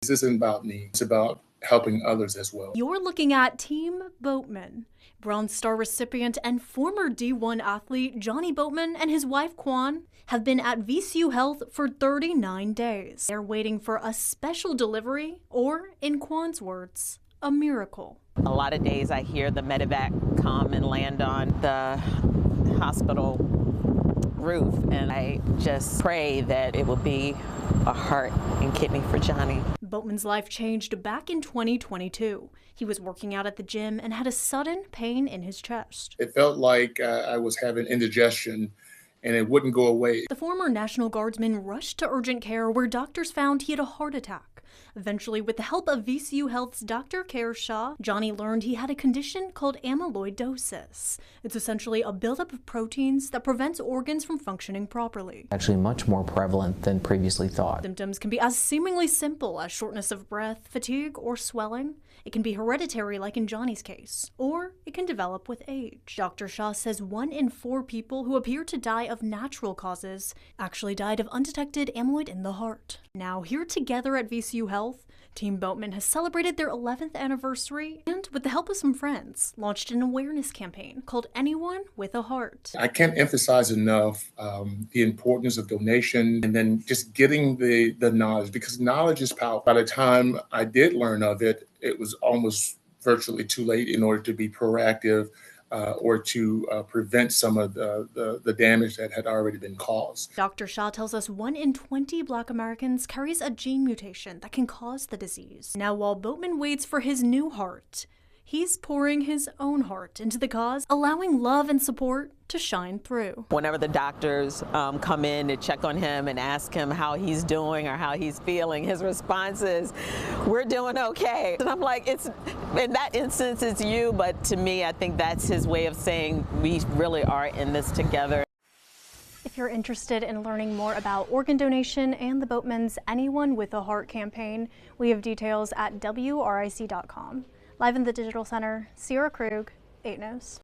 This isn't about me. It's about helping others as well. You're looking at Team Boatman. Bronze Star recipient and former D1 athlete Johnny Boatman and his wife Quan have been at VCU Health for 39 days. They're waiting for a special delivery, or in Quan's words, a miracle. A lot of days I hear the medevac come and land on the hospital roof, and I just pray that it will be a heart and kidney for Johnny. Boatman's life changed back in 2022. He was working out at the gym and had a sudden pain in his chest. It felt like I was having indigestion and it wouldn't go away. The former National Guardsman rushed to urgent care where doctors found he had a heart attack. Eventually, with the help of VCU Health's Dr. Kershaw, Johnny learned he had a condition called amyloidosis. It's essentially a buildup of proteins that prevents organs from functioning properly. Actually much more prevalent than previously thought. Symptoms can be as seemingly simple as shortness of breath, fatigue, or swelling. It can be hereditary like in Johnny's case, or it can develop with age. Dr. Shaw says 1 in 4 people who appear to die of natural causes actually died of undetected amyloid in the heart. Now, here together at VCU Health, Team Boatman has celebrated their 11th anniversary and, with the help of some friends, launched an awareness campaign called Anyone with a Heart. I can't emphasize enough the importance of donation and then just getting the knowledge, because knowledge is power. By the time I did learn of it, it was almost virtually too late in order to be proactive or to prevent some of the damage that had already been caused. Dr. Shaw tells us 1 in 20 Black Americans carries a gene mutation that can cause the disease. Now, while Boatman waits for his new heart, he's pouring his own heart into the cause, allowing love and support to shine through. Whenever the doctors come in to check on him and ask him how he's doing or how he's feeling, his response is, "We're doing okay." And I'm like, it's, in that instance, it's you, but to me, I think that's his way of saying we really are in this together. If you're interested in learning more about organ donation and the Boatman's Anyone with a Heart campaign, we have details at WRIC.com. Live in the Digital Center, Sierra Krug, 8 News.